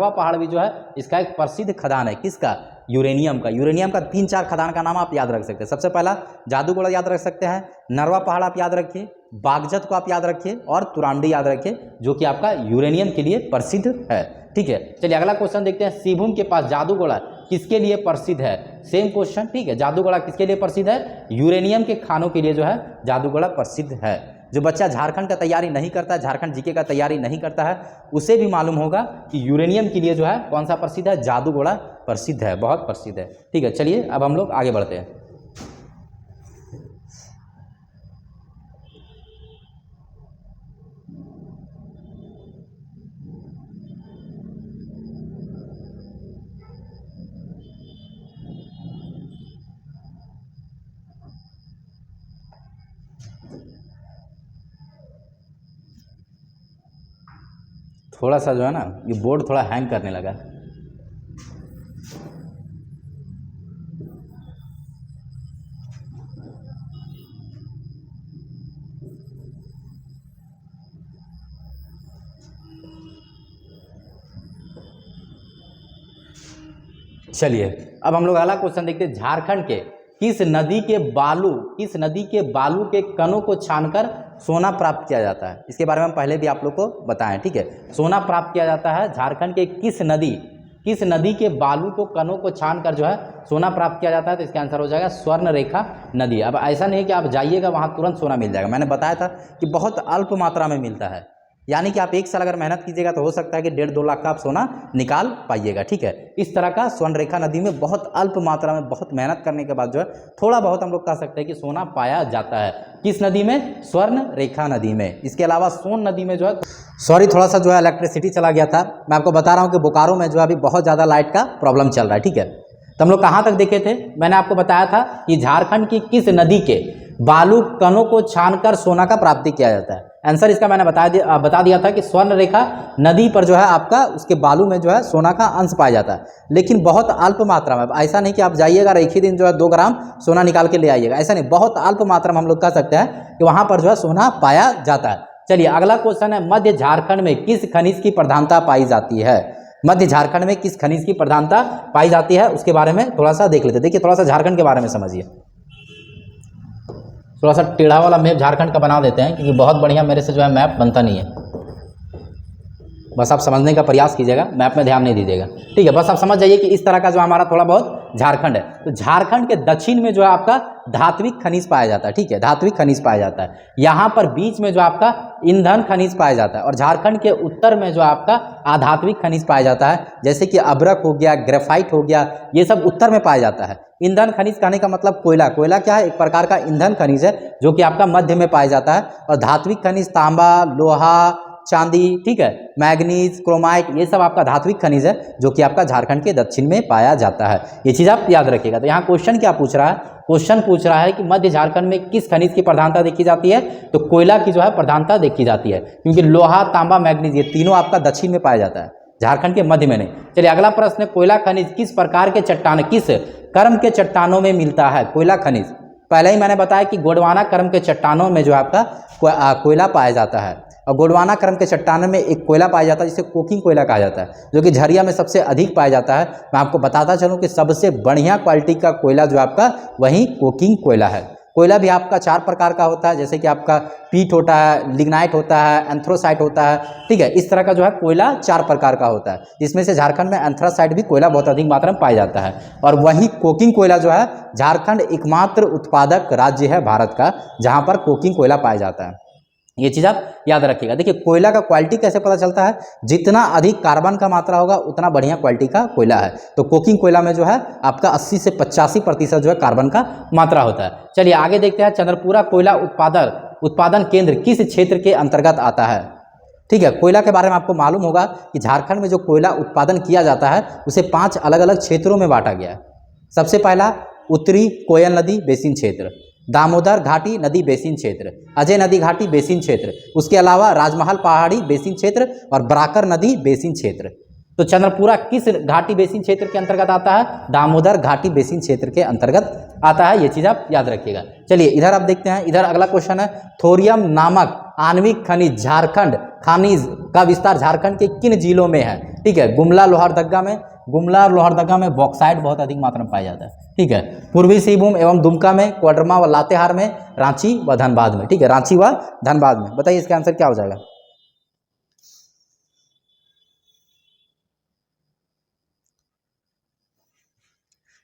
पहाड़ भी जो है इसका एक प्रसिद्ध खदान है। किसका? यूरेनियम का। यूरेनियम का 3-4 खदान का नाम आप याद रख सकते हैं। सबसे पहला जादूगोड़ा याद रख सकते हैं, नरवा पहाड़ आप याद रखिए, बागजत को आप याद रखिए और तुरामडी याद रखिए, जो कि आपका यूरेनियम के लिए प्रसिद्ध है, ठीक है। चलिए अगला क्वेश्चन देखते हैं, सिंहभूम के पास जादूगोड़ा किसके लिए प्रसिद्ध है? सेम क्वेश्चन, ठीक है। जादूगोड़ा किसके लिए प्रसिद्ध है? यूरेनियम के खानों के लिए जो है जादूगोड़ा प्रसिद्ध है। जो बच्चा झारखंड का तैयारी नहीं करता है, झारखंड जीके का तैयारी नहीं करता है, उसे भी मालूम होगा कि यूरेनियम के लिए जो है कौन सा प्रसिद्ध है? जादूगोड़ा प्रसिद्ध है, बहुत प्रसिद्ध है, ठीक है। चलिए अब हम लोग आगे बढ़ते हैं। थोड़ा सा जो है ना ये बोर्ड थोड़ा हैंग करने लगा। चलिए अब हम लोग अगला क्वेश्चन देखते हैं, झारखंड के किस नदी के बालू के कणों को छानकर सोना प्राप्त किया जाता है? इसके बारे में हम पहले भी आप लोग को बताएं, ठीक है। सोना प्राप्त किया जाता है झारखंड के किस नदी के बालू को कणों को छानकर जो है सोना प्राप्त किया जाता है? तो इसका आंसर हो जाएगा स्वर्ण रेखा नदी। अब ऐसा नहीं है कि आप जाइएगा वहाँ तुरंत सोना मिल जाएगा, मैंने बताया था कि बहुत अल्प मात्रा में मिलता है, यानी कि आप 1 साल अगर मेहनत कीजिएगा तो हो सकता है कि 1.5-2 लाख का आप सोना निकाल पाइएगा, ठीक है। इस तरह का स्वर्ण रेखा नदी में बहुत अल्प मात्रा में बहुत मेहनत करने के बाद जो है थोड़ा बहुत हम लोग कह सकते हैं कि सोना पाया जाता है। किस नदी में? स्वर्ण रेखा नदी में। इसके अलावा सोन नदी में जो है, सॉरी थोड़ा सा जो है इलेक्ट्रिसिटी चला गया था, मैं आपको बता रहा हूँ कि बोकारो में जो है अभी बहुत ज़्यादा लाइट का प्रॉब्लम चल रहा है, ठीक है। तो हम लोग कहाँ तक देखे थे? मैंने आपको बताया था कि झारखंड की किस नदी के बालू कणों को छानकर सोना का प्राप्ति किया जाता है? आंसर इसका मैंने बता दिया था कि स्वर्ण रेखा नदी पर जो है आपका उसके बालू में जो है सोना का अंश पाया जाता है, लेकिन बहुत अल्प मात्रा में। ऐसा नहीं कि आप जाइएगा और एक ही दिन जो है 2 ग्राम सोना निकाल के ले आइएगा, ऐसा नहीं, बहुत अल्प मात्रा में हम लोग कह सकते हैं कि वहाँ पर जो है सोना पाया जाता है। चलिए अगला क्वेश्चन है, मध्य झारखंड में किस खनिज की प्रधानता पाई जाती है? मध्य झारखंड में किस खनिज की प्रधानता पाई जाती है उसके बारे में थोड़ा सा देख लेते हैं। देखिए थोड़ा सा झारखंड के बारे में समझिए, थोड़ा सा टेढ़ा वाला मैप झारखंड का बना देते हैं, क्योंकि बहुत बढ़िया मेरे से जो है मैप बनता नहीं है। बस आप समझने का प्रयास कीजिएगा, मैप में ध्यान नहीं दीजिएगा, ठीक है। बस आप समझ जाइए कि इस तरह का जो हमारा थोड़ा बहुत झारखंड है। तो झारखंड के दक्षिण में जो है आपका धात्विक खनिज पाया जाता है, ठीक है, धात्विक खनिज पाया जाता है। यहाँ पर बीच में जो आपका ईंधन खनिज पाया जाता है और झारखंड के उत्तर में जो आपका अधात्विक खनिज पाया जाता है, जैसे कि अभ्रक हो गया, ग्रेफाइट हो गया, ये सब उत्तर में पाया जाता है। ईंधन खनिज कहने का मतलब कोयला, कोयला क्या है, एक प्रकार का ईंधन खनिज है जो कि आपका मध्य में पाया जाता है। और धात्विक खनिज तांबा, लोहा, चांदी, ठीक है, मैग्नीज, क्रोमाइट, ये सब आपका धात्विक खनिज है जो कि आपका झारखंड के दक्षिण में पाया जाता है। ये चीज़ आप याद रखिएगा। तो यहाँ क्वेश्चन क्या पूछ रहा है, क्वेश्चन पूछ रहा है कि मध्य झारखंड में किस खनिज की प्रधानता देखी जाती है, तो कोयला की जो है प्रधानता देखी जाती है, क्योंकि लोहा, तांबा, मैग्नीज ये तीनों आपका दक्षिण में पाया जाता है, झारखंड के मध्य में नहीं। चलिए अगला प्रश्न, कोयला खनिज किस प्रकार के चट्टान, किस कर्म के चट्टानों में मिलता है कोयला खनिज? पहले ही मैंने बताया कि गोंडवाना क्रम के चट्टानों में जो आपका कोयला पाया जाता है। और गोंडवाना क्रम के चट्टानों में एक कोयला पाया जाता है जिसे कोकिंग कोयला कहा जाता है, जो कि झरिया में सबसे अधिक पाया जाता है। मैं आपको बताता चलूँ कि सबसे बढ़िया क्वालिटी का कोयला जो आपका वही कोकिंग कोयला है। कोयला भी आपका 4 प्रकार का होता है, जैसे कि आपका पीट होता है, लिग्नाइट होता है, एंथ्रोसाइट होता है, ठीक है, इस तरह का जो है कोयला 4 प्रकार का होता है, जिसमें से झारखंड में एंथ्रासाइट भी कोयला बहुत अधिक मात्रा में पाया जाता है। और वही कोकिंग कोयला जो है, झारखंड एकमात्र उत्पादक राज्य है भारत का जहाँ पर कोकिंग कोयला पाया जाता है। ये चीज़ आप याद रखिएगा। देखिए कोयला का क्वालिटी कैसे पता चलता है, जितना अधिक कार्बन का मात्रा होगा उतना बढ़िया क्वालिटी का कोयला है। तो कोकिंग कोयला में जो है आपका 80 से 85% जो है कार्बन का मात्रा होता है। चलिए आगे देखते हैं, चंद्रपुरा कोयला उत्पादन केंद्र किस क्षेत्र के अंतर्गत आता है? ठीक है, कोयला के बारे में आपको मालूम होगा कि झारखंड में जो कोयला उत्पादन किया जाता है उसे 5 अलग अलग क्षेत्रों में बांटा गया है। सबसे पहला उत्तरी कोयल नदी बेसिन क्षेत्र, दामोदर घाटी नदी बेसिन क्षेत्र, अजय नदी घाटी बेसिन क्षेत्र, उसके अलावा राजमहल पहाड़ी बेसिन क्षेत्र और बराकर नदी बेसिन क्षेत्र। तो चंद्रपुरा किस घाटी बेसिन क्षेत्र के अंतर्गत आता है? दामोदर घाटी बेसिन क्षेत्र के अंतर्गत आता है। ये चीज़ आप याद रखिएगा। चलिए इधर आप देखते हैं, इधर अगला क्वेश्चन है, थोरियम नामक आणविक खनिज झारखंड खनिज का विस्तार झारखंड के किन जिलों में है? ठीक है, गुमला लोहरदगा में, गुमला और लोहरदगा में बॉक्साइट बहुत अधिक मात्रा में पाया जाता है, ठीक है, पूर्वी सिंहभूम एवं दुमका में, कोडरमा व लातेहार में, रांची व धनबाद में, ठीक है, रांची व धनबाद में। बताइए इसका आंसर क्या हो जाएगा?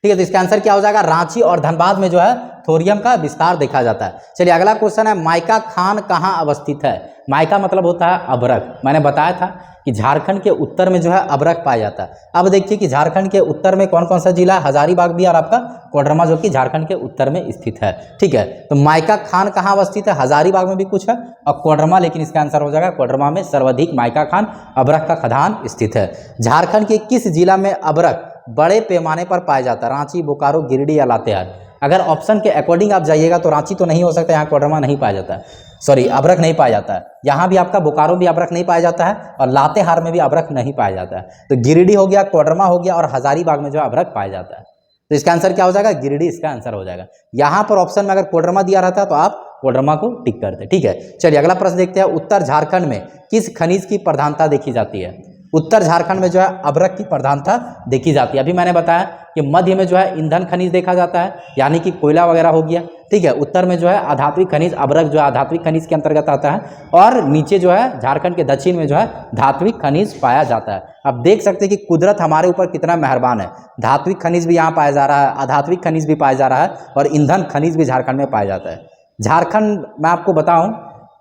ठीक है, तो इसका आंसर क्या हो जाएगा? रांची और धनबाद में जो है थोरियम का विस्तार देखा जाता है। चलिए अगला क्वेश्चन है, माइका खान कहाँ अवस्थित है? माइका मतलब होता है अभ्रक। मैंने बताया था कि झारखंड के उत्तर में जो है अभ्रक पाया जाता है। अब देखिए कि झारखंड के उत्तर में कौन कौन सा जिला है? हजारीबाग भी और आपका कोडरमा जो कि झारखंड के उत्तर में स्थित है, ठीक है। तो माइका खान कहाँ अवस्थित है? हजारीबाग में भी कुछ है और कोडरमा, लेकिन इसका आंसर हो जाएगा कोडरमा में सर्वाधिक माइका खान अभ्रक का खदान स्थित है। झारखंड के किस जिला में अभ्रक बड़े पैमाने पर पाया जाता है? रांची, बोकारो, गिरिडीह या लातेहार? अगर ऑप्शन के अकॉर्डिंग आप जाइएगा तो रांची तो नहीं हो सकता, यहाँ कोडरमा नहीं पाया जाता है, सॉरी अभ्रक नहीं पाया जाता है। यहाँ भी आपका बोकारो भी अभ्रक नहीं पाया जाता है और लातेहार में भी अभ्रक नहीं पाया जाता है। तो गिरिडीह हो गया, कोडरमा हो गया और हजारीबाग में जो अभ्रक पाया जाता है। तो इसका आंसर क्या हो जाएगा? गिरिडीह इसका आंसर हो जाएगा। यहाँ पर ऑप्शन में अगर कोडरमा दिया रहता तो आप कोडरमा को टिक करते, ठीक है। चलिए अगला प्रश्न देखते हैं, उत्तर झारखंड में किस खनिज की प्रधानता देखी जाती है? उत्तर झारखंड में जो है अभ्रक की प्रधानता देखी जाती है। अभी मैंने बताया कि मध्य में जो है ईंधन खनिज देखा जाता है, यानी कि कोयला वगैरह हो गया, ठीक है। उत्तर में जो है आधात्विक खनिज, अभ्रक जो है आधात्विक खनिज के अंतर्गत आता है और नीचे जो है झारखंड के दक्षिण में जो है धात्विक खनिज पाया जाता है। अब देख सकते हैं कि कुदरत हमारे ऊपर कितना मेहरबान है, धात्विक खनिज भी यहाँ पाया जा रहा है, आधात्विक खनिज भी पाया जा रहा है और ईंधन खनिज भी झारखंड में पाया जाता है। झारखंड, मैं आपको बताऊँ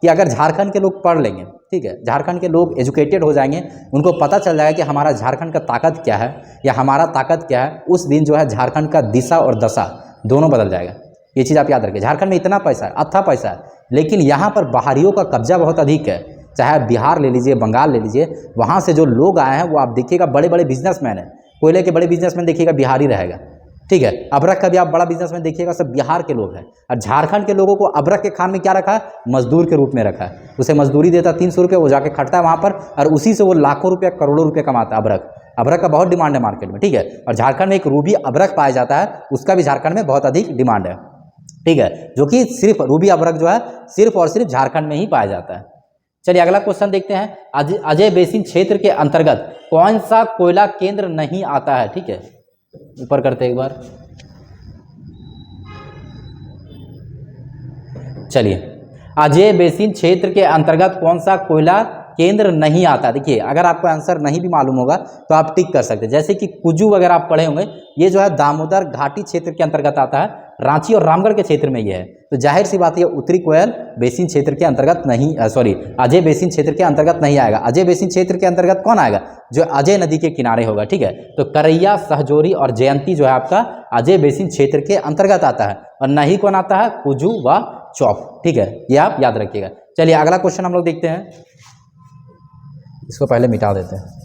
कि अगर झारखंड के लोग पढ़ लेंगे, ठीक है, झारखंड के लोग एजुकेटेड हो जाएंगे, उनको पता चल जाएगा कि हमारा झारखंड का ताकत क्या है या हमारा ताकत क्या है, उस दिन जो है झारखंड का दिशा और दशा दोनों बदल जाएगा। ये चीज़ आप याद रखिए। झारखंड में इतना पैसा है, अच्छा पैसा है, लेकिन यहाँ पर बाहरियों का कब्जा बहुत अधिक है। चाहे बिहार ले लीजिए, बंगाल ले लीजिए, वहाँ से जो लोग आए हैं वो आप देखिएगा बड़े बड़े बिजनेसमैन हैं। कोयले के बड़े बिजनेसमैन देखिएगा बिहारी रहेगा, ठीक है। अभ्रक का भी आप बड़ा बिजनेसमैन देखिएगा सब बिहार के लोग हैं। और झारखंड के लोगों को अभ्रक के खान में क्या रखा है? मजदूर के रूप में रखा है। उसे मजदूरी देता 300 रुपये, वो जाके खटता है वहाँ पर और उसी से वो लाखों रुपये करोड़ों रुपये कमाता है। अभ्रक का बहुत डिमांड है मार्केट में, ठीक है। और झारखंड में एक रूबी अभ्रक पाया जाता है, उसका भी झारखंड में बहुत अधिक डिमांड है, ठीक है, जो कि सिर्फ रूबी अभ्रक जो है सिर्फ और सिर्फ झारखंड में ही पाया जाता है। चलिए अगला क्वेश्चन देखते हैं, अजय बेसिन क्षेत्र के अंतर्गत कौन सा कोयला केंद्र नहीं आता है? ठीक है, ऊपर करते एक बार। चलिए, अजय बेसिन क्षेत्र के अंतर्गत कौन सा कोयला केंद्र नहीं आता। देखिए अगर आपको आंसर नहीं भी मालूम होगा तो आप टिक कर सकते हैं, जैसे कि कुजू वगैरह आप पढ़े होंगे, ये जो है दामोदर घाटी क्षेत्र के अंतर्गत आता है, रांची और रामगढ़ के क्षेत्र में ये है। तो जाहिर सी बात है उत्तरी कोयल बेसिन क्षेत्र के अंतर्गत नहीं, अजय बेसिन क्षेत्र के अंतर्गत नहीं आएगा। अजय बेसिन क्षेत्र के अंतर्गत कौन आएगा? जो अजय नदी के किनारे होगा, ठीक है। तो करैया, सहजोरी और जयंती जो है आपका अजय बेसिन क्षेत्र के अंतर्गत आता है, और नहीं कौन आता है? कुजू व चौप, ठीक है, ये आप याद रखिएगा। चलिए अगला क्वेश्चन हम लोग देखते हैं, इसको पहले मिटा देते हैं।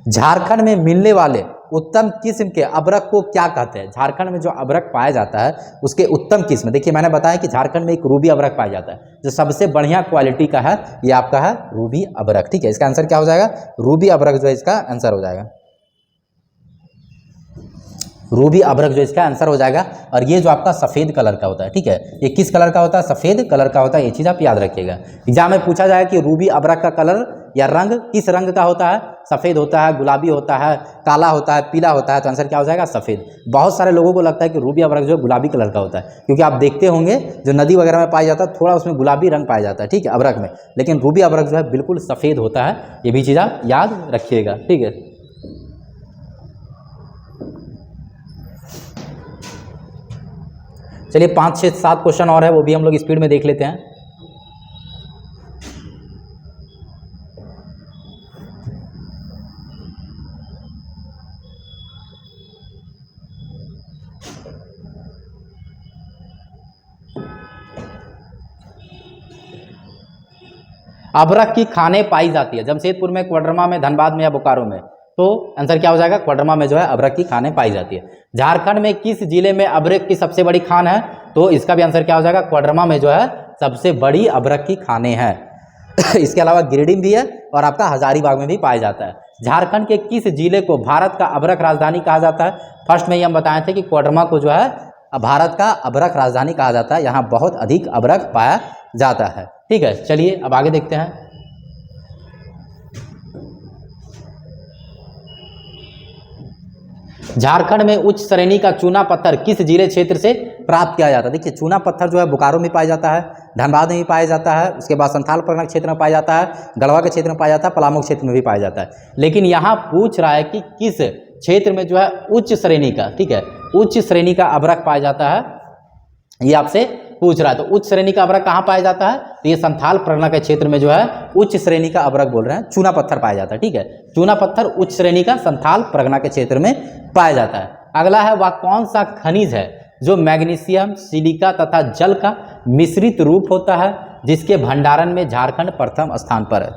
झारखंड में मिलने वाले उत्तम किस्म के अबरक को क्या कहते हैं? झारखंड में जो अबरक पाया जाता है उसके उत्तम किस्म, देखिए मैंने बताया कि झारखंड में एक रूबी अबरक पाया जाता है, जो सबसे बढ़िया क्वालिटी का है, ये आपका है रूबी अबरक, ठीक है। इसका आंसर क्या हो जाएगा? रूबी अबरक जो है इसका आंसर हो जाएगा, रूबी अबरक जो इसका आंसर हो जाएगा। और ये जो आपका सफ़ेद कलर का होता है, ठीक है, ये किस कलर का होता है? सफ़ेद कलर का होता है, ये चीज़ आप याद रखिएगा। एग्जाम में पूछा जाएगा कि रूबी अबरक का कलर या रंग किस रंग का होता है? सफ़ेद होता है, गुलाबी होता है, काला होता है, पीला होता है, तो आंसर क्या हो जाएगा? सफ़ेद। बहुत सारे लोगों को लगता है कि रूबी अबरक जो गुलाबी कलर का होता है, क्योंकि आप देखते होंगे जो नदी वगैरह में पाया जाता है थोड़ा उसमें गुलाबी रंग पाया जाता है, ठीक है, अबरक में, लेकिन रूबी अबरक जो है बिल्कुल सफ़ेद होता है, ये भी चीज़ आप याद रखिएगा, ठीक है। चलिए 5, 6, 7 क्वेश्चन और है, वो भी हम लोग स्पीड में देख लेते हैं। अबरक की खाने पाई जाती है जमशेदपुर में, क्वाड्रमा में, धनबाद में या बोकारो में? तो आंसर क्या हो जाएगा? क्वाड्रमा में जो है अबरक की खाने पाई जाती है। झारखंड में किस जिले में अबरक की सबसे बड़ी खान है? तो इसका भी आंसर क्या हो जाएगा? क्वाड्रमा में जो है सबसे बड़ी अबरक की खाने हैं। इसके अलावा गिरिडीह भी है और आपका हजारीबाग में भी पाया जाता है। झारखंड के किस जिले को भारत का अबरक राजधानी कहा जाता है? फर्स्ट में ही हम बताए थे कि क्वाड्रमा को जो है भारत का अबरक राजधानी कहा जाता है, यहाँ बहुत अधिक अबरक पाया जाता है, ठीक है। चलिए अब आगे देखते हैं। झारखंड में उच्च श्रेणी का चूना पत्थर किस जिले क्षेत्र से प्राप्त किया जाता है? देखिए चूना पत्थर जो है बोकारो में पाया जाता है, धनबाद में भी पाया जाता है, उसके बाद संथाल परगना क्षेत्र में पाया जाता है, गढ़वा के क्षेत्र में पाया जाता है, पलामू क्षेत्र में भी पाया जाता है। लेकिन यहाँ पूछ रहा है कि किस क्षेत्र में जो है उच्च श्रेणी का, ठीक है, उच्च श्रेणी का अबरक पाया जाता है, ये आपसे पूछ रहा है। तो उच्च श्रेणी का अबरक कहाँ पाया जाता है? तो ये संथाल परगना के क्षेत्र में जो है उच्च श्रेणी का अबरक बोल रहे हैं, चूना पत्थर पाया जाता है, ठीक है। चूना पत्थर उच्च श्रेणी का संथाल परगना के क्षेत्र में पाया जाता है। अगला है, वह कौन सा खनिज है जो मैग्नीशियम, सिलिका तथा जल का मिश्रित रूप होता है, जिसके भंडारण में झारखंड प्रथम स्थान पर है?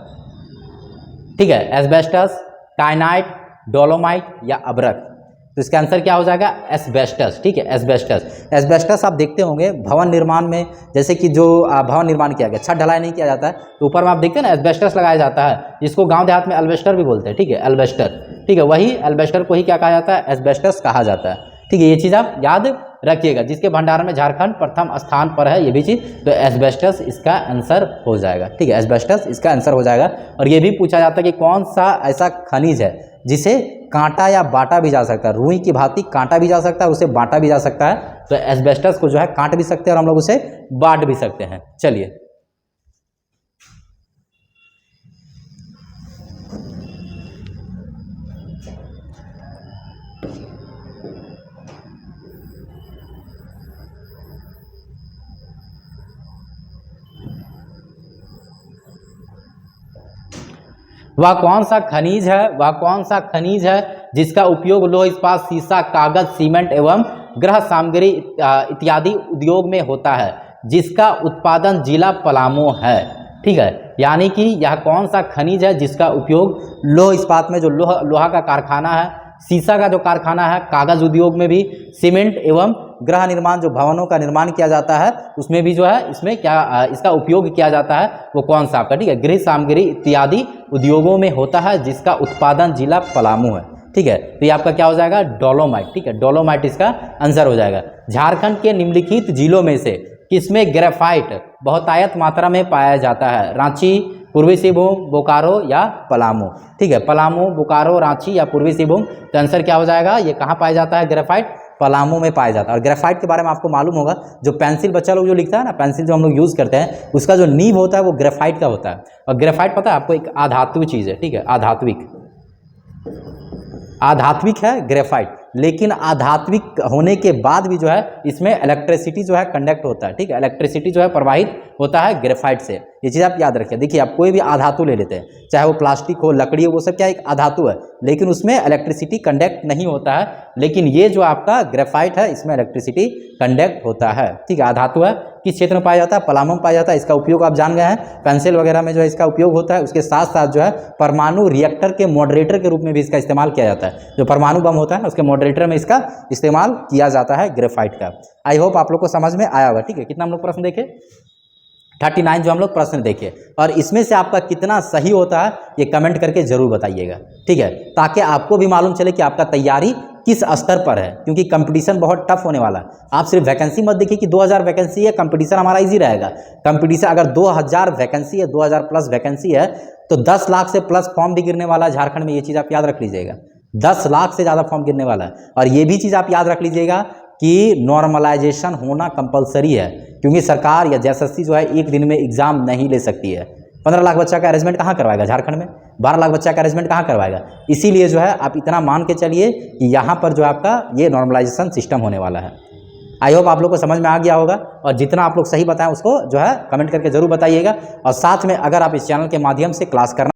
ठीक है, एस्बेस्टस, टाइनाइट, डोलोमाइट या अबरक? तो इसका आंसर क्या हो जाएगा? एस्बेस्टस, ठीक है, एस्बेस्टस। एस्बेस्टस आप देखते होंगे भवन निर्माण में, जैसे कि जो भवन निर्माण किया गया, छत ढलाई नहीं किया जाता है तो ऊपर में आप देखते हैं ना एस्बेस्टस लगाया जाता है, जिसको गांव देहात में एल्बेस्टर भी बोलते हैं, ठीक है, एल्बेस्टर, ठीक है, वही एल्बेस्टर को ही क्या कहा जाता है? एस्बेस्टस कहा जाता है, ठीक है। ये चीज़ आप याद रखिएगा, जिसके भंडारण में झारखंड प्रथम स्थान पर है, ये भी चीज़, तो एस्बेस्टस इसका आंसर हो जाएगा, ठीक है, एस्बेस्टस इसका आंसर हो जाएगा। और ये भी पूछा जाता है कि कौन सा ऐसा खनिज है जिसे कांटा या बांटा भी जा सकता है, रुई की भांति कांटा भी जा सकता है, उसे बांटा भी जा सकता है। तो एस्बेस्टस को जो है काट भी सकते हैं और हम लोग उसे बांट भी सकते हैं। चलिए वह कौन सा खनिज है, वह कौन सा खनिज है जिसका उपयोग लौह इस्पात, शीशा, कागज, सीमेंट एवं गृह सामग्री इत्यादि उद्योग में होता है, जिसका उत्पादन जिला पलामू है? ठीक है, यानी कि यह कौन सा खनिज है जिसका उपयोग लौह इस्पात में जो लोहा का कारखाना है, शीशा का जो कारखाना है, कागज उद्योग में भी, सीमेंट एवं गृह निर्माण जो भवनों का निर्माण किया जाता है उसमें भी जो है इसमें क्या इसका उपयोग किया जाता है, वो कौन सा आपका? ठीक है, गृह सामग्री इत्यादि उद्योगों में होता है, जिसका उत्पादन जिला पलामू है। ठीक है, तो ये आपका क्या हो जाएगा? डोलोमाइट, ठीक है, डोलोमाइट इसका आंसर हो जाएगा। झारखंड के निम्नलिखित जिलों में से किसमें ग्रेफाइट बहुतायत मात्रा में पाया जाता है? रांची, पूर्वी सिंहभूम, बोकारो या पलामू? ठीक है, पलामू, बोकारो, रांची या पूर्वी सिंहभूम? तो आंसर क्या हो जाएगा? ये कहाँ पाया जाता है ग्रेफाइट? पलामू में पाया जाता है। और ग्रेफाइट के बारे में आपको मालूम होगा, जो पेंसिल बच्चा लोग जो लिखता है ना, पेंसिल जो हम लोग यूज़ करते हैं, उसका जो नीब होता है वो ग्रेफाइट का होता है। और ग्रेफाइट पता है आपको एक आधात्विक चीज़ है, ठीक है, आधात्विक है ग्रेफाइट, लेकिन आधात्विक होने के बाद भी जो है इसमें इलेक्ट्रिसिटी जो है कंडक्ट होता है, ठीक है, इलेक्ट्रिसिटी जो है प्रवाहित होता है ग्रेफाइट से। ये चीज़ आप याद रखिए। देखिए आप कोई भी आधातु ले लेते हैं, चाहे वो प्लास्टिक हो, लकड़ी हो, वो सब क्या एक आधातु है, लेकिन उसमें इलेक्ट्रिसिटी कंडक्ट नहीं होता है। लेकिन ये जो आपका ग्रेफाइट है इसमें इलेक्ट्रिसिटी कंडक्ट होता है, ठीक है। आधातु है, किस क्षेत्र में पाया जाता है? पलामू में पाया जाता है। इसका उपयोग आप जान गए हैं, पेंसिल वगैरह में जो है इसका उपयोग होता है। उसके साथ साथ जो है परमाणु रिएक्टर के मॉडरेटर के रूप में भी इसका इस्तेमाल किया जाता है। जो परमाणु बम होता है उसके मॉडरेटर में इसका इस्तेमाल किया जाता है ग्रेफाइट का। आई होप आप लोग को समझ में आया होगा, ठीक है। कितना हम लोग प्रश्न देखे? 39 जो हम लोग प्रश्न देखे, और इसमें से आपका कितना सही होता है ये कमेंट करके जरूर बताइएगा, ठीक है, ताकि आपको भी मालूम चले कि आपका तैयारी किस स्तर पर है, क्योंकि कंपटीशन बहुत टफ होने वाला है। आप सिर्फ वैकेंसी मत देखिए कि 2000 वैकेंसी है, कंपटीशन हमारा इजी रहेगा। कंपटीशन अगर 2000 वैकेंसी है, 2000 प्लस वैकेंसी है, तो 10 लाख से प्लस फॉर्म भी गिरने वाला है झारखंड में। ये चीज़ आप याद रख लीजिएगा, 10 लाख से ज़्यादा फॉर्म गिरने वाला है। और ये भी चीज़ आप याद रख लीजिएगा कि नॉर्मलाइजेशन होना कंपलसरी है, क्योंकि सरकार या जैसएससी जो है एक दिन में एग्जाम नहीं ले सकती है। 15 लाख बच्चा का अरेंजमेंट कहाँ करवाएगा झारखंड में? 12 लाख बच्चा का अरेंजमेंट कहाँ करवाएगा? इसीलिए जो है आप इतना मान के चलिए कि यहाँ पर जो आपका ये नॉर्मलाइजेशन सिस्टम होने वाला है। आई होप आप लोग को समझ में आ गया होगा, और जितना आप लोग सही बताएं उसको जो है कमेंट करके जरूर बताइएगा। और साथ में अगर आप इस चैनल के माध्यम से क्लास करना